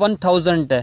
1000۔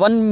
1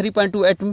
3.28